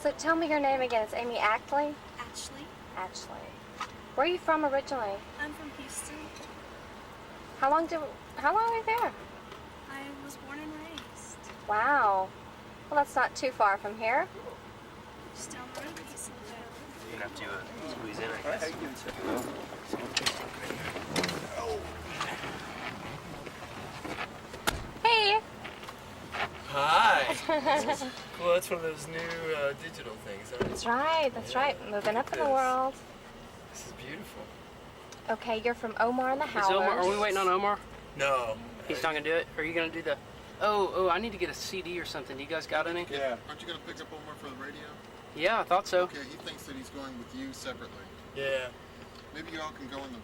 So tell me your name again. It's Amy Ackley? Ashley. Ashley. Where are you from originally? I'm from Houston. How long were you there? I was born and raised. Wow. Well, that's not too far from here. Just down the road, Houston. You're gonna have to squeeze in, I guess. Hey! Hi! Well, that's one of those new digital things, huh? That's right, that's right. Moving up in the world. This is beautiful. Okay, you're from Omar and the Is Howlers. Omar, are we waiting on Omar? No. He's not gonna do it? Are you gonna do the... Oh, I need to get a CD or something. Do you guys got any? Yeah. Aren't you going to pick up Omar for the radio? Yeah, I thought so. Okay, he thinks that he's going with you separately. Yeah. Maybe you all can go in the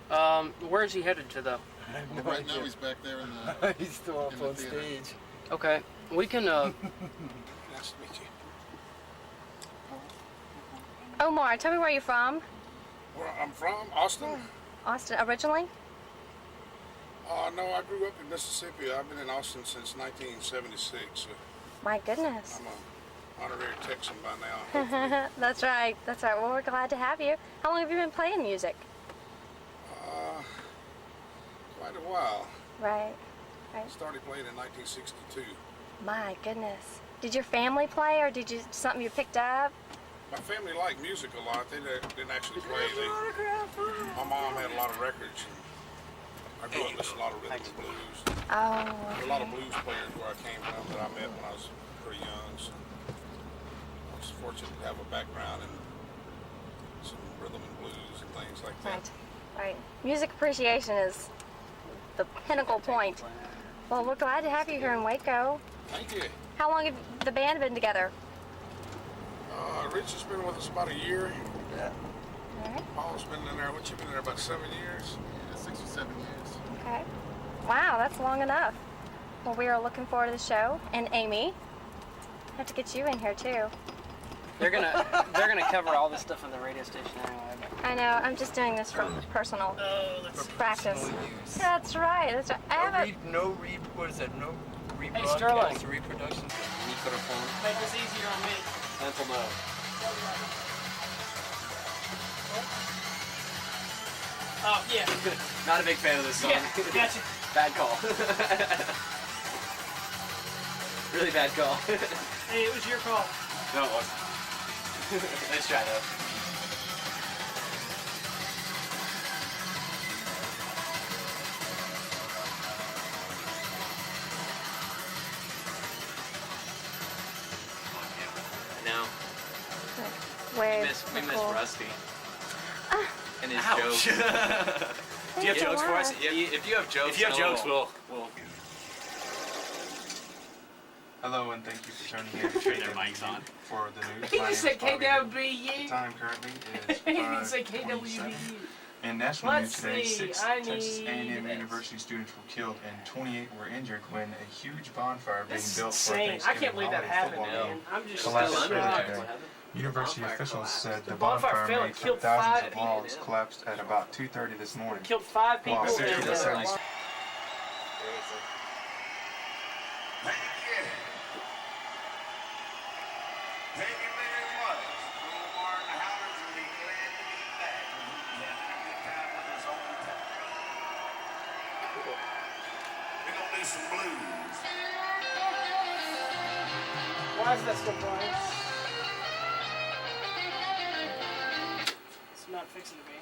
van. Where's he headed to, though? Well, right now he's back there in the... He's still up in the on theater. stage. Okay, we can, Nice to meet you. Omar, tell me where you're from. Where I'm from, Austin. Austin, originally? No, I grew up in Mississippi. I've been in Austin since 1976. So My goodness. I'm an honorary Texan by now. That's right, that's right. Well, we're glad to have you. How long have you been playing music? Quite a while. Right, right. Started playing in 1962. My goodness. Did your family play, or did you something you picked up? My family liked music a lot. They didn't actually play. My mom had a lot of records. And I grew up listening to a lot of rhythm and blues. Oh, There were a lot of blues players where I came from that I met when I was pretty young. So I was fortunate to have a background in some rhythm and blues and things like that. right, right. Music appreciation is the pinnacle point. Well, we're glad to have you here in Waco. Thank you. How long have the band been together? Rich has been with us about a year. Yeah. All right. Paul's been in there. What, you been in there about 7 years? Yeah, 6 or 7 years. Okay. Wow, that's long enough. Well, we are looking forward to the show. And Amy, I have to get you in here too. they're gonna cover all this stuff on the radio station anyway. But... I know. I'm just doing this for personal practice. Personal use. That's right. That's right. I have a. What is that? No Hey, Sterling. rebroadcast, reproduction. Make this easier on me. Mental note. Oh, yeah. Not a big fan of this song. Yeah, gotcha. Bad call. Really bad call. Hey, it was your call. No, it wasn't. Nice try, though. No. Way We miss cool. Rusty and his Ouch. jokes. Do you have jokes for us? If you have jokes, If you have jokes, we'll. Hello and thank you for turning in to Their mics on. for the news. He My just name said is Bobby Hood. The KWBU. time currently is He didn't say 5:27. KWBU. In national Let's news today, see, 6 I Texas need A&M this. University students were killed and 28 were injured when a huge bonfire being This is built for a insane. I Thanksgiving can't believe that holiday happened, football man. game. I'm just Collapsed still earlier shocked. today. University Bonfire officials collapsed. said the bonfire bonfire fell and made from killed thousands 5 of logs people. collapsed at about 2:30 this morning. Killed 5 people. While 60 and, to 70 Thank you very much. Omar and the Howlers will be glad to be back. He's having a good time with his old town. We're going to do some blues. Why is that still playing? It's not fixing to be.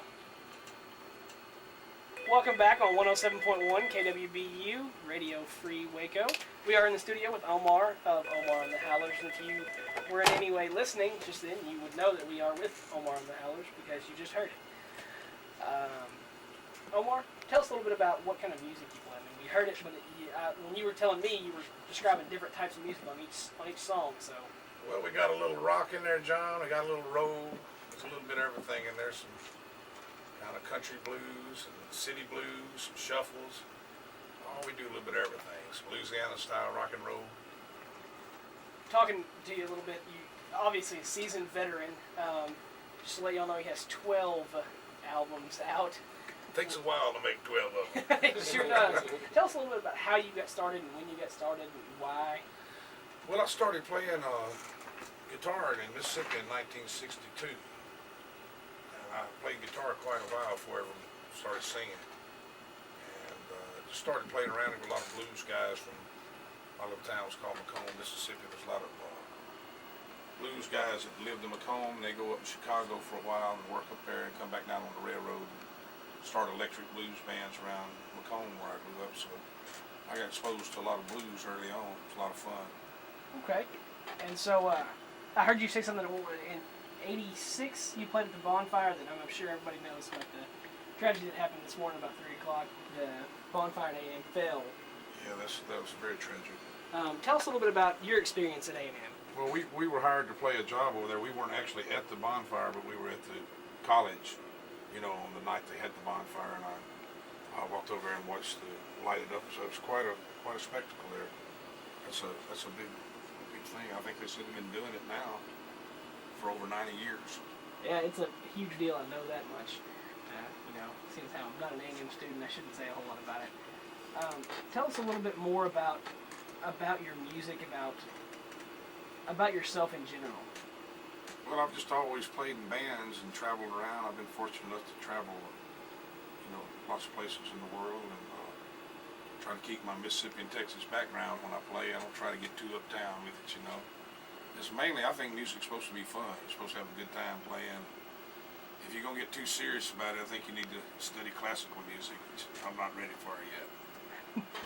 Welcome back on 107.1 KWBU, Radio Free Waco. We are in the studio with Omar of Omar and the Howlers, and if you were in any way listening just then, you would know that we are with Omar and the Howlers because you just heard it. Omar, tell us a little bit about what kind of music you play. I mean, we heard it, but when you were telling me, you were describing different types of music on each song. So, Well, we got a little rock in there, John. We got a little roll. There's a little bit of everything in there. Some kind of country blues and city blues, some shuffles. Oh, we do a little bit of everything. Some Louisiana style rock and roll. talking to you a little bit, you obviously a seasoned veteran. Just to let y'all know, he has 12 albums out. Takes a while to make 12 of them. It sure does. Tell us a little bit about how you got started and when you got started and why. Well, I started playing guitar in Mississippi in 1962. And I played guitar quite a while before I ever started singing. And just started playing around with a lot of blues guys from my little town was called Macomb, Mississippi. There's a lot of blues guys that lived in Macomb. They go up to Chicago for a while and work up there and come back down on the railroad and start electric blues bands around Macomb where I grew up. So I got exposed to a lot of blues early on. It was a lot of fun. Okay. And so I heard you say something in '86 you played at the bonfire that I'm sure everybody knows, like the tragedy that happened this morning about 3 o'clock. The bonfire at A&M fell. Yeah, that was very tragic. Tell us a little bit about your experience at A&M. Well, we were hired to play a job over there. We weren't actually at the bonfire, but we were at the college, on the night they had the bonfire, and I walked over there and watched the light it up. So it was quite a spectacle there. That's a big thing. I think they said they've been doing it now for over 90 years. Yeah, it's a huge deal. I know that much. Seeing as how I'm not an A&M student, I shouldn't say a whole lot about it. Tell us a little bit more about your music, about yourself in general. Well, I've just always played in bands and traveled around. I've been fortunate enough to travel, lots of places in the world, and try to keep my Mississippi and Texas background when I play. I don't try to get too uptown with it, It's mainly, I think music's supposed to be fun. You're supposed to have a good time playing. If you're going to get too serious about it, I think you need to study classical music, which I'm not ready for yet.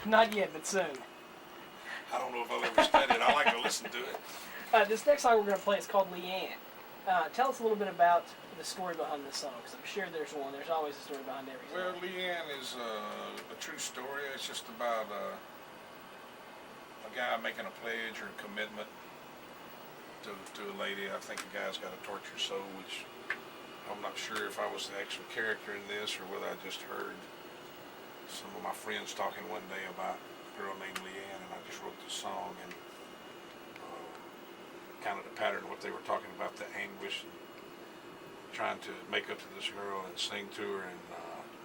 Not yet, but soon. I don't know if I'll ever study it. I like to listen to it. This next song we're going to play is called Leanne. Tell us a little bit about the story behind this song, because I'm sure there's one. There's always a story behind every song. Well, Leanne is a true story. It's just about a guy making a pledge or a commitment to a lady. I think the guy's got a tortured soul, which I'm not sure if I was the actual character in this or whether I just heard some of my friends talking one day about a girl named Leanne, and I just wrote this song, and kind of the pattern of what they were talking about, the anguish and trying to make up to this girl and sing to her and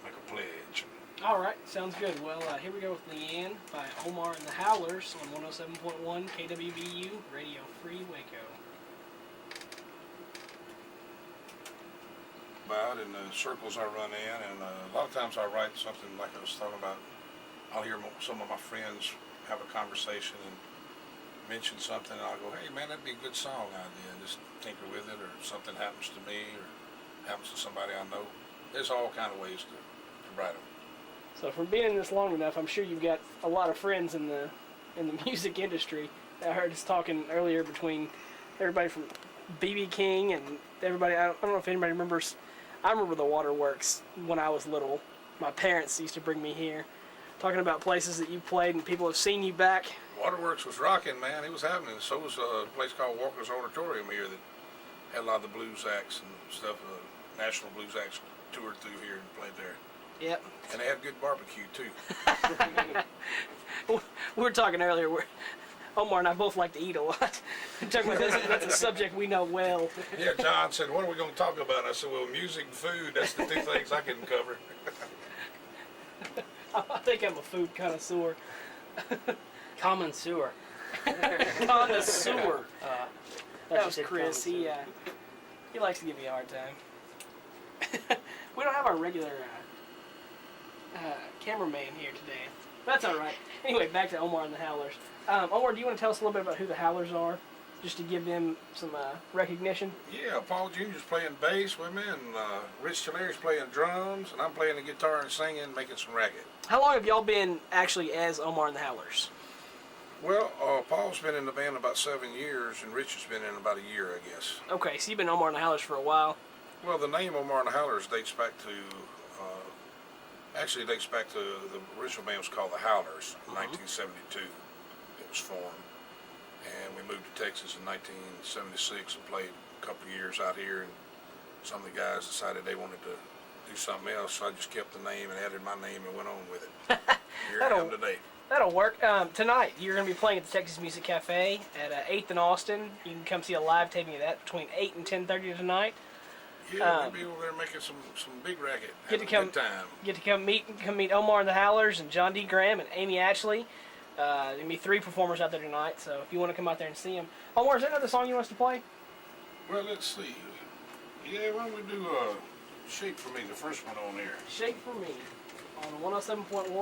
make a pledge. All right, sounds good. Well, here we go with Leanne by Omar and the Howlers on 107.1 KWBU, Radio Free Waco. About in the circles I run in, and a lot of times I write something like I was talking about. I'll hear some of my friends have a conversation and mention something, and I'll go, hey man, that'd be a good song idea, and just tinker with it, or something happens to me or happens to somebody I know. There's all kind of ways to write them. So from being in this long enough, I'm sure you've got a lot of friends in the music industry. I heard us talking earlier between everybody from B.B. King and everybody. I don't know if anybody remembers. I remember the Waterworks when I was little. My parents used to bring me here, talking about places that you played and people have seen you back. Waterworks was rocking, man. It was happening. So was a place called Walker's Auditorium here that had a lot of the blues acts and stuff. National blues acts toured through here and played there. Yep. And they had good barbecue too. We were talking earlier. Omar and I both like to eat a lot. That's a subject we know well. Yeah, John said, what are we going to talk about? I said, well, music and food, that's the two things I can cover. I think I'm a food connoisseur. Common sewer. Connoisseur. That was Chris. He likes to give me a hard time. We don't have our regular cameraman here today. That's all right. Anyway, back to Omar and the Howlers. Omar, do you want to tell us a little bit about who the Howlers are, just to give them some recognition? Yeah, Paul Jr.'s playing bass with me, and Rich Tuleri's playing drums, and I'm playing the guitar and singing, making some racket. How long have y'all been actually as Omar and the Howlers? Well, Paul's been in the band about 7 years, and Rich has been in about a year, I guess. Okay, so you've been Omar and the Howlers for a while. Well, the name Omar and the Howlers dates back to, actually dates back to the original band was called the Howlers in 1972. It was formed, and we moved to Texas in 1976 and played a couple of years out here, and some of the guys decided they wanted to do something else, so I just kept the name and added my name and went on with it. Here I am today. That'll work. Tonight, you're going to be playing at the Texas Music Cafe at 8th and Austin. You can come see a live taping of that between 8 and 10:30 tonight. Yeah, we'll be over there making some big racket. Get to come meet Omar and the Howlers and John D. Graham and Amy Ashley. There'll be 3 performers out there tonight, so if you want to come out there and see them. Omar, is there another song you want us to play? Well, let's see. Yeah, why don't we do Shake For Me, the first one on there. Shake For Me on 107.1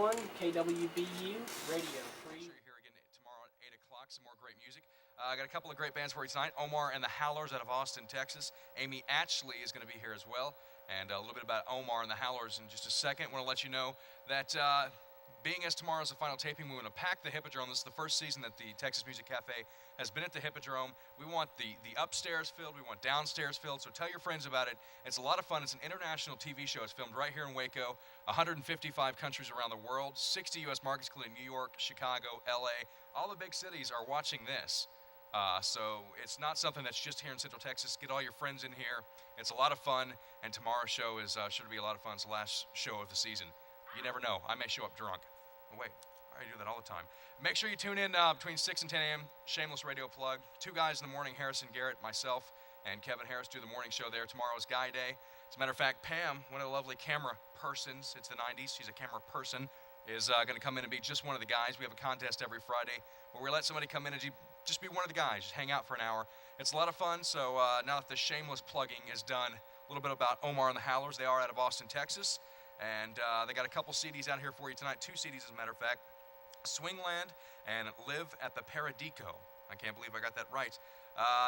KWBU Radio Free. Sure you're here again tomorrow at 8 o'clock. Some more great music. I got a couple of great bands for you tonight. Omar and the Howlers out of Austin, Texas. Amy Atchley is going to be here as well. And a little bit about Omar and the Howlers in just a second. I want to let you know that being as tomorrow is the final taping, we want to pack the Hippodrome. This is the first season that the Texas Music Cafe has been at the Hippodrome. We want the upstairs filled. We want downstairs filled. So tell your friends about it. It's a lot of fun. It's an international TV show. It's filmed right here in Waco. 155 countries around the world. 60 U.S. markets, including New York, Chicago, L.A. All the big cities are watching this. So it's not something that's just here in Central Texas. Get all your friends in here. It's a lot of fun. And tomorrow's show is sure to be a lot of fun. It's the last show of the season. You never know. I may show up drunk. Oh, wait, I do that all the time. Make sure you tune in between 6 and 10 a.m. Shameless radio plug. 2 guys in the morning, Harrison Garrett, myself, and Kevin Harris do the morning show there. Tomorrow's Guy Day. As a matter of fact, Pam, one of the lovely camera persons, it's the 90s, she's a camera person, is going to come in and be just one of the guys. We have a contest every Friday where we let somebody come in and just be one of the guys, just hang out for an hour. It's a lot of fun, so now that the shameless plugging is done, a little bit about Omar and the Howlers. They are out of Austin, Texas. And they got a couple CDs out here for you tonight, 2 CDs as a matter of fact. Swingland and Live at the Paradico. I can't believe I got that right.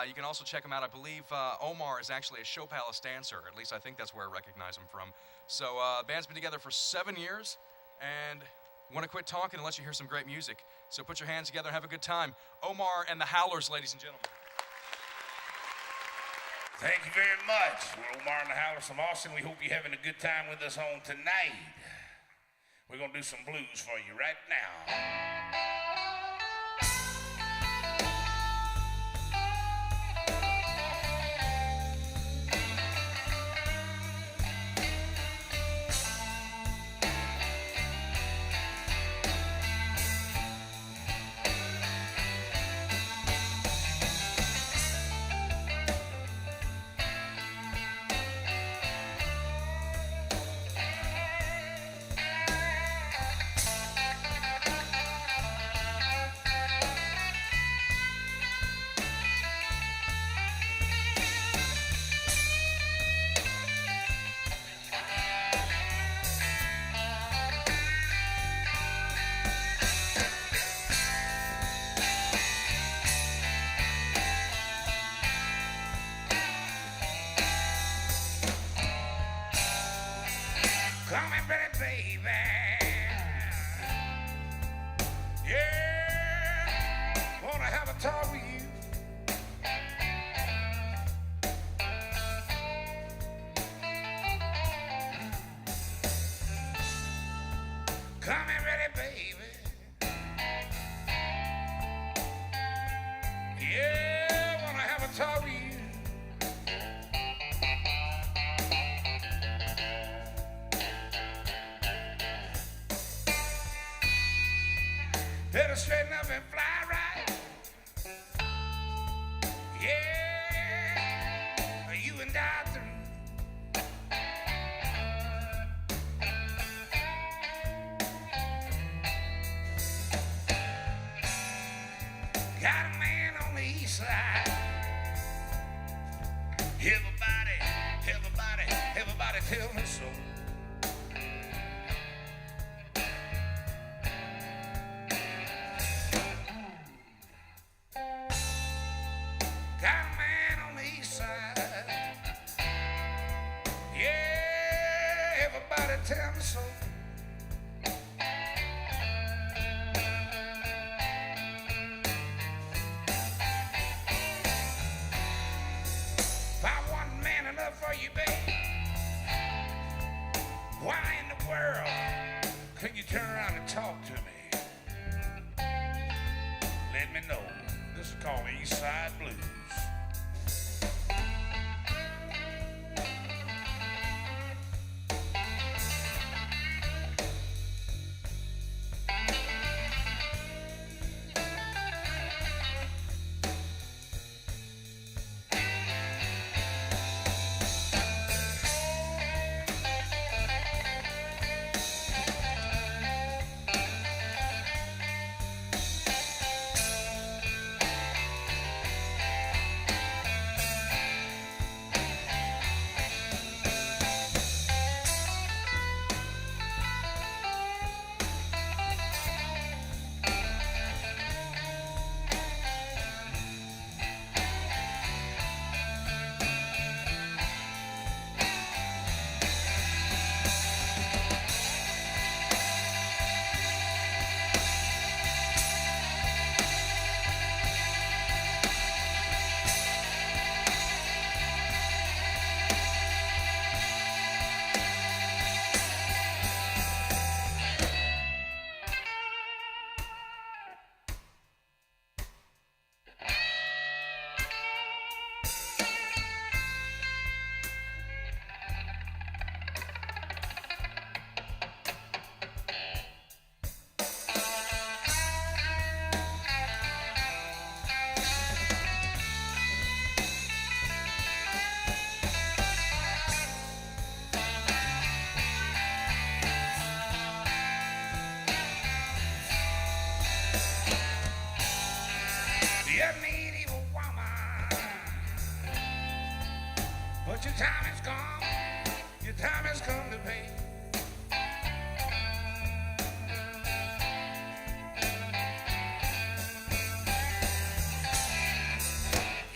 You can also check them out. I believe Omar is actually a Show Palace dancer. At least I think that's where I recognize him from. So the band's been together for 7 years and want to quit talking unless you hear some great music. So put your hands together and have a good time. Omar and the Howlers, ladies and gentlemen. Thank you very much. We're Omar and the Howlers from Austin. We hope you're having a good time with us on tonight. We're going to do some blues for you right now. Come in, pretty baby. Yeah, wanna have a talk with you. Come in, pretty baby. Yeah, wanna have a talk with you. Better straighten up and fly right. Yeah, you and I through. Got a man on the east side. Everybody tell me so. Tell me so. If I wasn't man enough for you, babe, why in the world couldn't you turn around and talk to me? Let me know. This is called East Side Blues. You need evil woman, but your time has come. Your time has come to pay.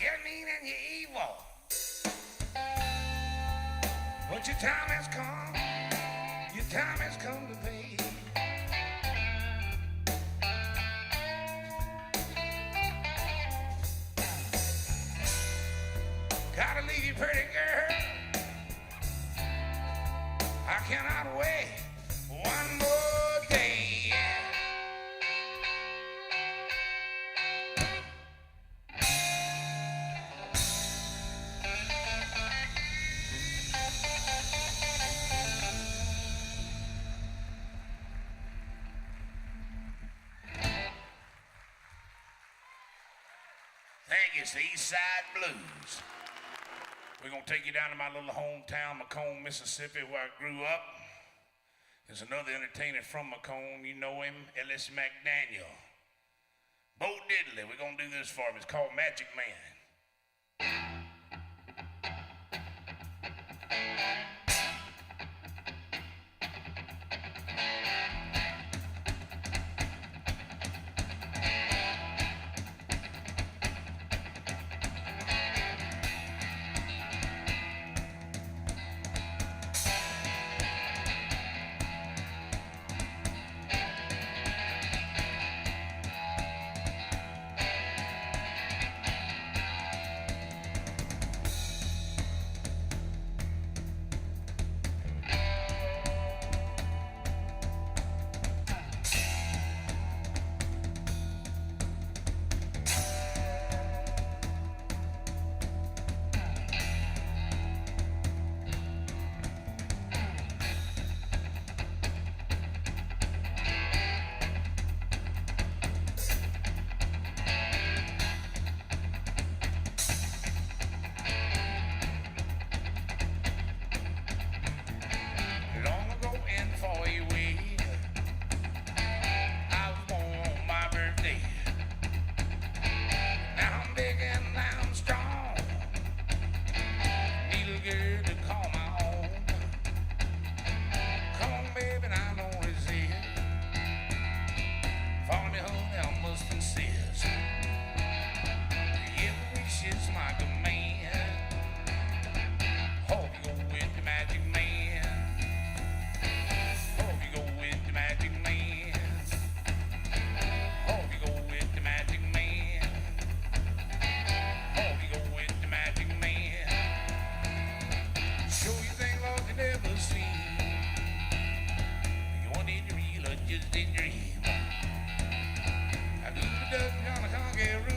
You're mean and you're evil, but your time has come. Your time has come to pay. Gotta leave you, pretty girl. I cannot wait one more day. Thank you. It's the East Side Blues. We're going to take you down to my little hometown, Macomb, Mississippi, where I grew up. There's another entertainer from Macomb. You know him, Ellis McDaniel. Bo Diddley. We're going to do this for him. It's called Magic Man. Just a dream. I do the duck on a conquer